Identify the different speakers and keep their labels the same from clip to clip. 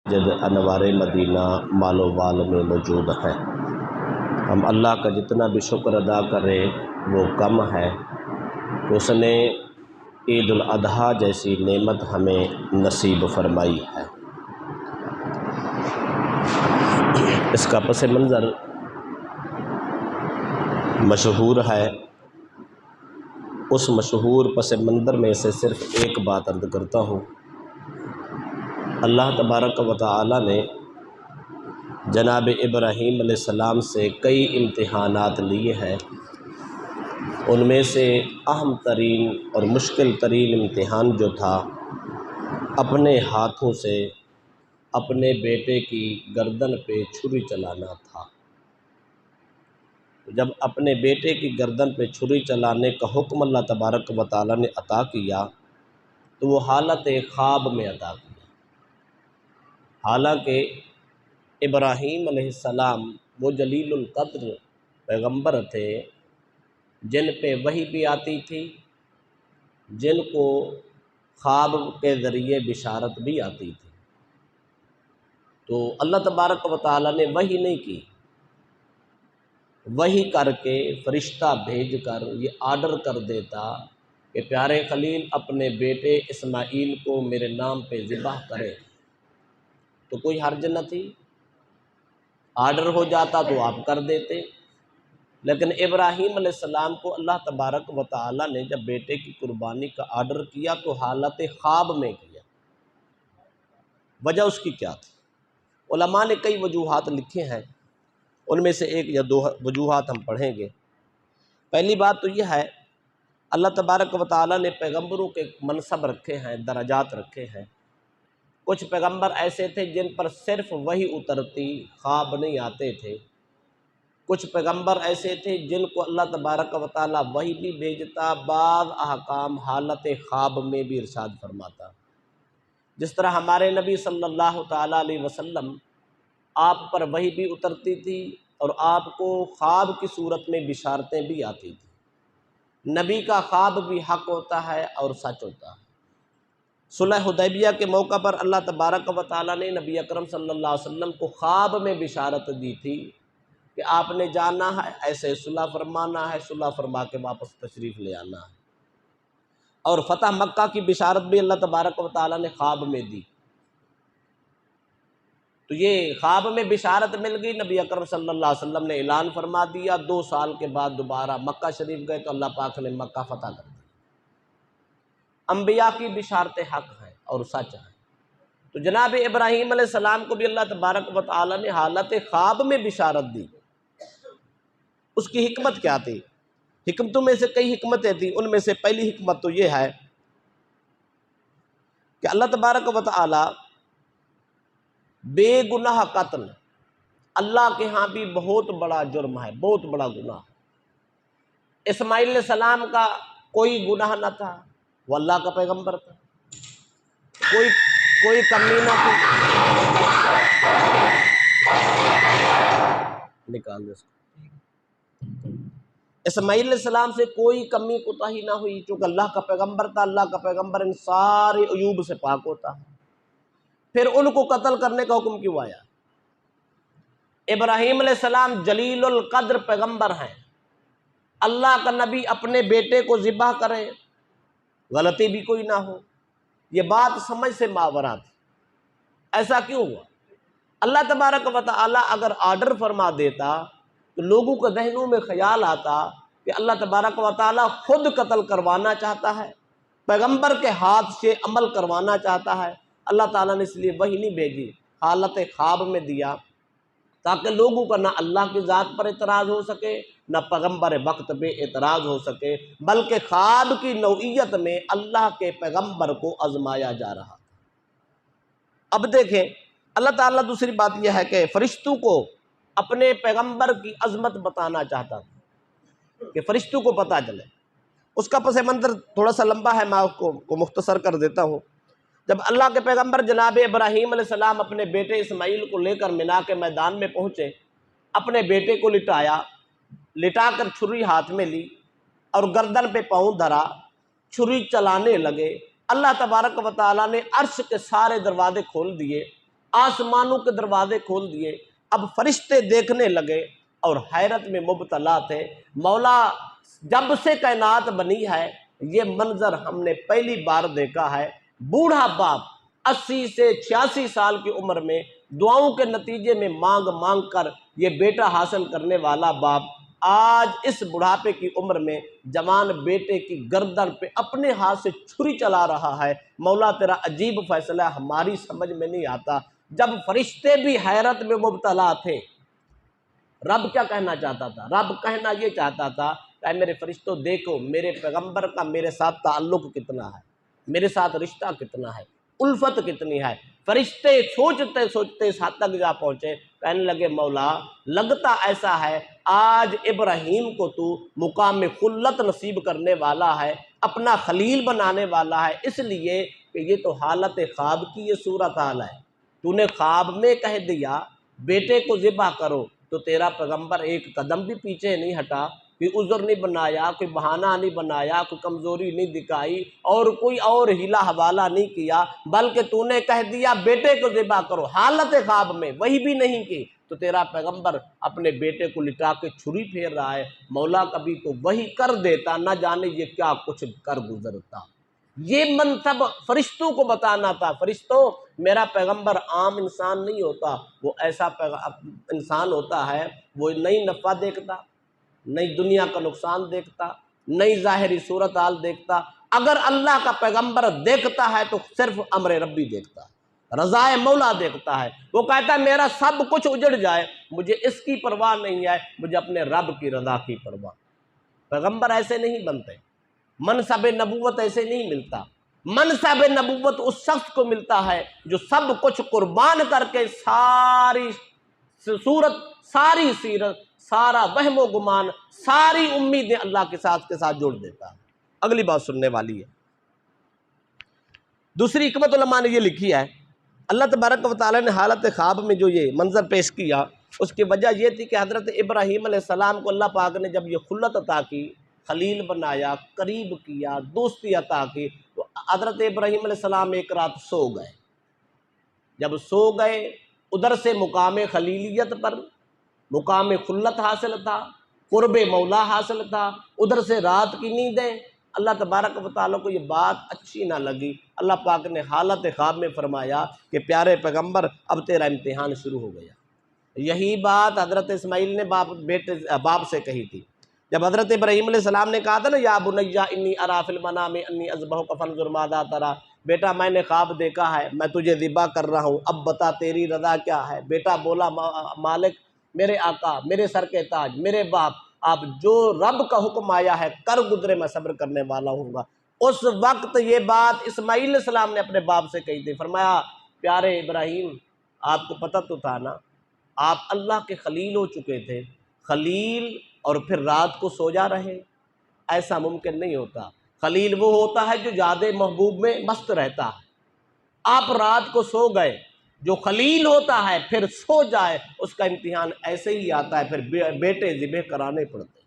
Speaker 1: جد انوار مدینہ مال و بال میں موجود ہیں۔ ہم اللہ کا جتنا بھی شکر ادا کریں وہ کم ہے کہ اس نے عید الاضحیٰ جیسی نعمت ہمیں نصیب فرمائی ہے۔ اس کا پس منظر مشہور ہے، اس مشہور پس منظر میں سے صرف ایک بات عرض کرتا ہوں۔ اللہ تبارک و تعالی نے جناب ابراہیم علیہ السلام سے کئی امتحانات لیے ہیں، ان میں سے اہم ترین اور مشکل ترین امتحان جو تھا اپنے ہاتھوں سے اپنے بیٹے کی گردن پہ چھری چلانا تھا۔ جب اپنے بیٹے کی گردن پہ چھری چلانے کا حکم اللہ تبارک و تعالی نے عطا کیا تو وہ حالت خواب میں عطا کیا۔ حالانکہ ابراہیم علیہ السلام وہ جلیل القدر پیغمبر تھے جن پہ وحی بھی آتی تھی، جن کو خواب کے ذریعے بشارت بھی آتی تھی، تو اللہ تبارک و تعالی نے وحی نہیں کی، وحی کر کے فرشتہ بھیج کر یہ آرڈر کر دیتا کہ پیارے خلیل اپنے بیٹے اسماعیل کو میرے نام پہ ذبح کرے، تو کوئی حرج نہ تھی، آرڈر ہو جاتا تو آپ کر دیتے۔ لیکن ابراہیم علیہ السلام کو اللہ تبارک و تعالی نے جب بیٹے کی قربانی کا آرڈر کیا تو حالت خواب میں کیا۔ وجہ اس کی کیا تھی؟ علماء نے کئی وجوہات لکھے ہیں، ان میں سے ایک یا دو وجوہات ہم پڑھیں گے۔ پہلی بات تو یہ ہے، اللہ تبارک و تعالی نے پیغمبروں کے منصب رکھے ہیں، درجات رکھے ہیں۔ کچھ پیغمبر ایسے تھے جن پر صرف وحی اترتی، خواب نہیں آتے تھے۔ کچھ پیغمبر ایسے تھے جن کو اللہ تبارک و تعالی وحی بھی بھیجتا، بعض احکام حالت خواب میں بھی ارشاد فرماتا۔ جس طرح ہمارے نبی صلی اللہ تعالیٰ علیہ وسلم آپ پر وحی بھی اترتی تھی اور آپ کو خواب کی صورت میں بشارتیں بھی آتی تھیں۔ نبی کا خواب بھی حق ہوتا ہے اور سچ ہوتا ہے۔ صلح حدیبیہ کے موقع پر اللہ تبارک و تعالیٰ نے نبی اکرم صلی اللہ علیہ وسلم کو خواب میں بشارت دی تھی کہ آپ نے جانا ہے، ایسے صلح فرمانا ہے، صلح فرما کے واپس تشریف لے آنا ہے۔ اور فتح مکہ کی بشارت بھی اللہ تبارک و تعالیٰ نے خواب میں دی۔ تو یہ خواب میں بشارت مل گئی، نبی اکرم صلی اللہ علیہ وسلم نے اعلان فرما دیا، 2 سال کے بعد دوبارہ مکہ شریف گئے تو اللہ پاک نے مکہ فتح کر دیا۔ انبیاء کی بشارتیں حق ہیں اور سچ ہیں۔ تو جناب ابراہیم علیہ السلام کو بھی اللہ تبارک و تعالیٰ نے حالت خواب میں بشارت دی۔ اس کی حکمت کیا تھی؟ حکمتوں میں سے کئی حکمتیں تھیں، ان میں سے پہلی حکمت تو یہ ہے کہ اللہ تبارک و تعالیٰ بے گناہ قتل اللہ کے ہاں بھی بہت بڑا جرم ہے، بہت بڑا گناہ۔ اسماعیل علیہ السلام کا کوئی گناہ نہ تھا، وہ اللہ کا پیغمبر تھا، کوئی کمی نہ تھی۔ نکال دے اس کو۔ اسماعیل علیہ السلام سے کوئی کمی کوتاہی نہ ہوئی، چونکہ اللہ کا پیغمبر تھا، اللہ کا پیغمبر ان سارے عیوب سے پاک ہوتا ہے۔ پھر ان کو قتل کرنے کا حکم کیوں آیا؟ ابراہیم علیہ السلام جلیل القدر پیغمبر ہیں، اللہ کا نبی اپنے بیٹے کو ذبح کرے، غلطی بھی کوئی نہ ہو، یہ بات سمجھ سے ماورا تھی۔ ایسا کیوں ہوا؟ اللہ تبارک و تعالیٰ اگر آرڈر فرما دیتا تو لوگوں کے ذہنوں میں خیال آتا کہ اللہ تبارک و تعالیٰ خود قتل کروانا چاہتا ہے، پیغمبر کے ہاتھ سے عمل کروانا چاہتا ہے۔ اللہ تعالیٰ نے اس لیے وحی نہیں بھیجی، حالت خواب میں دیا، تاکہ لوگوں کا نہ اللہ کی ذات پر اعتراض ہو سکے، نہ پیغمبر وقت پہ اعتراض ہو سکے، بلکہ خواب کی نوعیت میں اللہ کے پیغمبر کو آزمایا جا رہا تھا۔ اب دیکھیں، اللہ تعالیٰ دوسری بات یہ ہے کہ فرشتوں کو اپنے پیغمبر کی عظمت بتانا چاہتا تھا کہ فرشتوں کو پتہ چلے۔ اس کا پس منظر تھوڑا سا لمبا ہے، میں اس کو مختصر کر دیتا ہوں۔ جب اللہ کے پیغمبر جناب ابراہیم علیہ السلام اپنے بیٹے اسماعیل کو لے کر مینا کے میدان میں پہنچے، اپنے بیٹے کو لٹایا، لٹا کر چھری ہاتھ میں لی اور گردن پہ پاؤں دھرا، چھری چلانے لگے۔ اللہ تبارک و تعالیٰ نے عرش کے سارے دروازے کھول دیے، آسمانوں کے دروازے کھول دیے، اب فرشتے دیکھنے لگے اور حیرت میں مبتلا تھے۔ مولا جب سے کائنات بنی ہے یہ منظر ہم نے پہلی بار دیکھا ہے، بوڑھا باپ 80 سے 86 سال کی عمر میں دعاؤں کے نتیجے میں مانگ مانگ کر یہ بیٹا حاصل کرنے والا باپ آج اس بڑھاپے کی عمر میں جوان بیٹے کی گردن پہ اپنے ہاتھ سے چھری چلا رہا ہے۔ مولا تیرا عجیب فیصلہ ہماری سمجھ میں نہیں آتا۔ جب فرشتے بھی حیرت میں مبتلا تھے، رب کیا کہنا چاہتا تھا؟ رب کہنا یہ چاہتا تھا کہ اے میرے فرشتوں دیکھو میرے پیغمبر کا میرے ساتھ تعلق کتنا ہے، میرے ساتھ رشتہ کتنا ہے، الفت کتنی ہے۔ فرشتے سوچتے سوچتے اس حد تک جا پہنچے، کہنے لگے مولا لگتا ایسا ہے آج ابراہیم کو تو مقام خلت نصیب کرنے والا ہے، اپنا خلیل بنانے والا ہے، اس لیے کہ یہ تو حالت خواب کی یہ صورتحال ہے۔ تو نے خواب میں کہہ دیا بیٹے کو ذبح کرو تو تیرا پیغمبر ایک قدم بھی پیچھے نہیں ہٹا، کوئی عذر نہیں بنایا، کوئی بہانہ نہیں بنایا، کوئی کمزوری نہیں دکھائی اور کوئی اور ہیلا حوالہ نہیں کیا، بلکہ تو نے کہہ دیا بیٹے کو ذبح کرو حالت خواب میں، وہی بھی نہیں کی تو تیرا پیغمبر اپنے بیٹے کو لٹا کے چھری پھیر رہا ہے۔ مولا کبھی تو وہی کر دیتا، نہ جانے یہ کیا کچھ کر گزرتا۔ یہ منصب فرشتوں کو بتانا تھا، فرشتوں میرا پیغمبر عام انسان نہیں ہوتا، وہ ایسا انسان ہوتا ہے وہ نہیں نفع دیکھتا، نہیں دنیا کا نقصان دیکھتا، نہیں ظاہری صورتحال دیکھتا۔ اگر اللہ کا پیغمبر دیکھتا ہے تو صرف امر ربی دیکھتا ہے، رضائے مولا دیکھتا ہے۔ وہ کہتا ہے میرا سب کچھ اجڑ جائے مجھے اس کی پرواہ نہیں ہے، مجھے اپنے رب کی رضا کی پرواہ۔ پیغمبر ایسے نہیں بنتے، منصب نبوت ایسے نہیں ملتا۔ منصب نبوت اس شخص کو ملتا ہے جو سب کچھ قربان کر کے ساری صورت، ساری سیرت، سارا وہم و گمان، ساری امیدیں اللہ کے ساتھ جوڑ دیتا ہے۔ اگلی بات سننے والی ہے، دوسری حکمت علماء نے یہ لکھی ہے، اللہ تبارک و تعالیٰ نے حالت خواب میں جو یہ منظر پیش کیا اس کی وجہ یہ تھی کہ حضرت ابراہیم علیہ السلام کو اللہ پاک نے جب یہ خلت عطا کی، خلیل بنایا، قریب کیا، دوستی عطا کی، تو حضرت ابراہیم علیہ السلام ایک رات سو گئے۔ جب سو گئے ادھر سے مقام خلیلیت پر مقام خلت حاصل تھا، قرب مولا حاصل تھا، ادھر سے رات کی نیندیں۔ اللہ تبارک و تعالیٰ کو یہ بات اچھی نہ لگی، اللہ پاک نے حالت خواب میں فرمایا کہ پیارے پیغمبر اب تیرا امتحان شروع ہو گیا۔ یہی بات حضرت اسماعیل نے باپ سے کہی تھی۔ جب حضرت ابراہیم علیہ السلام نے کہا تھا نا یا بنی انی اری فی المنام انی اذبحک فانظر ماذا تری، بیٹا میں نے خواب دیکھا ہے میں تجھے ذبح کر رہا ہوں، اب بتا تیری رضا کیا ہے۔ بیٹا بولا مالک میرے آقا، میرے سر کے تاج، میرے باپ، آپ جو رب کا حکم آیا ہے کر گزرے، میں صبر کرنے والا ہوں گا۔ اس وقت یہ بات اسماعیل علیہ السلام نے اپنے باپ سے کہی تھی۔ فرمایا پیارے ابراہیم آپ کو پتہ تو تھا نا، آپ اللہ کے خلیل ہو چکے تھے، خلیل اور پھر رات کو سو جا رہے، ایسا ممکن نہیں ہوتا۔ خلیل وہ ہوتا ہے جو یاد محبوب میں مست رہتا ہے، آپ رات کو سو گئے۔ جو خلیل ہوتا ہے پھر سو جائے اس کا امتحان ایسے ہی آتا ہے، پھر بیٹے ذبح کرانے پڑتے۔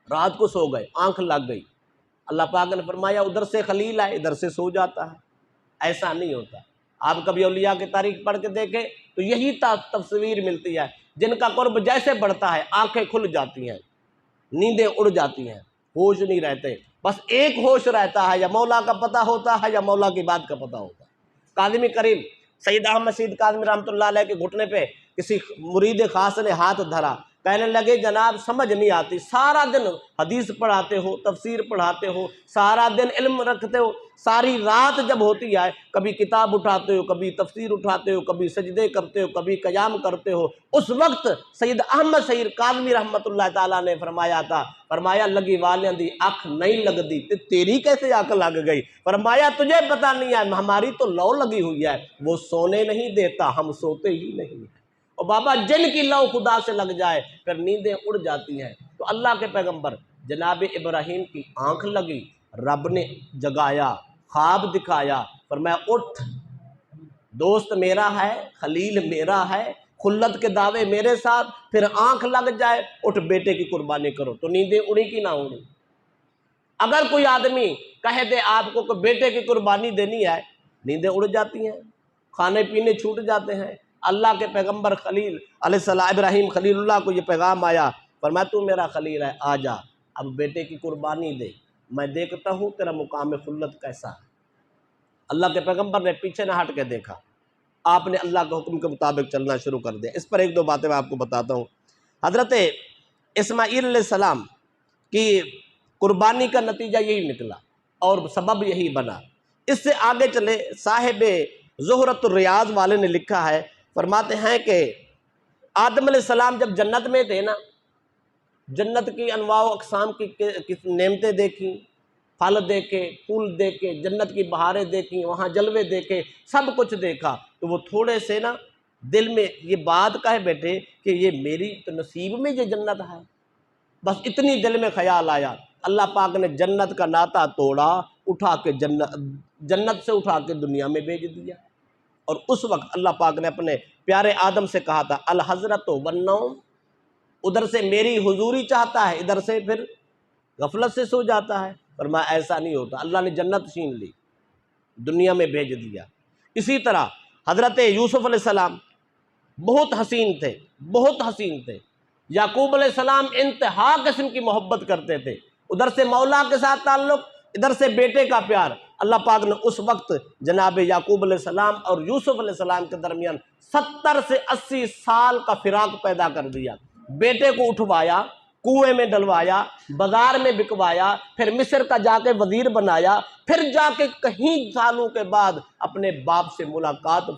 Speaker 1: رات کو سو گئے، آنکھ لگ گئی، اللہ پاک نے فرمایا ادھر سے خلیل ہے ادھر سے سو جاتا ہے، ایسا نہیں ہوتا۔ آپ کبھی اولیاء کی تاریخ پڑھ کے دیکھیں تو یہی تصویر ملتی ہے، جن کا قرب جیسے بڑھتا ہے آنکھیں کھل جاتی ہیں، نیندیں اڑ جاتی ہیں، ہوش نہیں رہتے، بس ایک ہوش رہتا ہے، یا مولا کا پتہ ہوتا ہے یا مولا کی بات کا پتہ ہوتا ہے۔ کاظمی کریم سید احمد سید کاظمی رحمۃ اللہ علیہ کے گھٹنے پہ کسی مرید خاص نے ہاتھ دھرا، کہنے لگے جناب سمجھ نہیں آتی، سارا دن حدیث پڑھاتے ہو، تفسیر پڑھاتے ہو، سارا دن علم رکھتے ہو، ساری رات جب ہوتی ہے کبھی کتاب اٹھاتے ہو، کبھی تفسیر اٹھاتے ہو، کبھی سجدے کرتے ہو، کبھی قیام کرتے ہو۔ اس وقت سید احمد سید کاظمی رحمۃ اللہ تعالیٰ نے فرمایا تھا، فرمایا لگی والیاں دی اکھ نہیں لگدی تے تیری کیسے اکھ لگ گئی؟ فرمایا تجھے پتہ نہیں ہے ہماری تو لو لگی ہوئی ہے، وہ سونے نہیں دیتا ہم سوتے ہی نہیں ہیں۔ اور بابا جن کی لو خدا سے لگ جائے پھر نیندیں اڑ جاتی ہیں۔ تو اللہ کے پیغمبر جناب ابراہیم کی آنکھ لگی، رب نے جگایا، خواب دکھایا، فرمایا اٹھ، دوست میرا ہے، خلیل میرا ہے، خلت کے دعوے میرے ساتھ، پھر آنکھ لگ جائے اٹھ بیٹے کی قربانی کرو۔ تو نیندیں اڑی کہ نہ اڑی؟ اگر کوئی آدمی کہہ دے آپ کو کہ بیٹے کی قربانی دینی ہے، نیندیں اڑ جاتی ہیں، کھانے پینے چھوٹ جاتے ہیں۔ اللہ کے پیغمبر خلیل علیہ السلام ابراہیم خلیل اللہ کو یہ پیغام آیا، فرمایا تو میرا خلیل ہے، آ جا اب بیٹے کی قربانی دے، میں دیکھتا ہوں تیرا مقام خلت کیسا ہے۔ اللہ کے پیغمبر نے پیچھے نہ ہٹ کے دیکھا، آپ نے اللہ کے حکم کے مطابق چلنا شروع کر دیا۔ اس پر ایک دو باتیں میں آپ کو بتاتا ہوں۔ حضرت اسماعیل علیہ السلام کی قربانی کا نتیجہ یہی نکلا اور سبب یہی بنا۔ اس سے آگے چلے، صاحب زہرۃ الریاض والے نے لکھا ہے، فرماتے ہیں کہ آدم علیہ السلام جب جنت میں تھے نا، جنت کی انواع و اقسام کی نعمتیں دیکھیں، پھل دیکھے، پھول دیکھے، جنت کی بہاریں دیکھیں، وہاں جلوے دیکھے، سب کچھ دیکھا، تو وہ تھوڑے سے نا دل میں یہ بات کہے بیٹھے کہ یہ میری تو نصیب میں یہ جنت ہے، بس اتنی دل میں خیال آیا۔ اللہ پاک نے جنت کا ناطا توڑا، اٹھا کے جنت سے اٹھا کے دنیا میں بھیج دیا۔ اور اس وقت اللہ پاک نے اپنے پیارے آدم سے کہا تھا الحضرت والنوم، ادھر سے میری حضوری چاہتا ہے، ادھر سے پھر غفلت سے سو جاتا ہے۔ فرمایا ایسا نہیں ہوتا، اللہ نے جنت چھین لی، دنیا میں بھیج دیا۔ اسی طرح حضرت یوسف علیہ السلام بہت حسین تھے، بہت حسین تھے۔ یعقوب علیہ السلام انتہا قسم کی محبت کرتے تھے، ادھر سے مولا کے ساتھ تعلق، ادھر سے بیٹے کا پیار۔ اللہ پاک نے اس وقت جناب یعقوب علیہ السلام اور یوسف علیہ السلام کے درمیان 70 سے 80 سال کا فراق پیدا کر دیا۔ بیٹے کو اٹھوایا، کنویں میں ڈلوایا، بازار میں بکوایا، پھر مصر کا جا کے وزیر بنایا، پھر جا کے کہیں سالوں کے بعد اپنے باپ سے ملاقات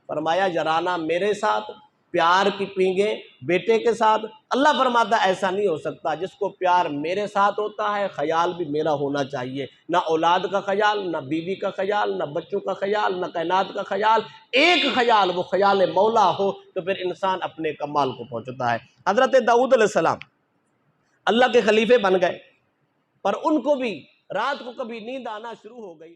Speaker 1: فرمایا یارانہ میرے ساتھ، پیار کی پینگیں بیٹے کے ساتھ۔ اللہ فرماتا ہے ایسا نہیں ہو سکتا، جس کو پیار میرے ساتھ ہوتا ہے خیال بھی میرا ہونا چاہیے، نہ اولاد کا خیال، نہ بیوی کا خیال، نہ بچوں کا خیال، نہ کائنات کا خیال، ایک خیال، وہ خیال مولا ہو تو پھر انسان اپنے کمال کو پہنچتا ہے۔ حضرت داؤد علیہ السلام اللہ کے خلیفے بن گئے، پر ان کو بھی رات کو کبھی نیند آنا شروع ہو گئی۔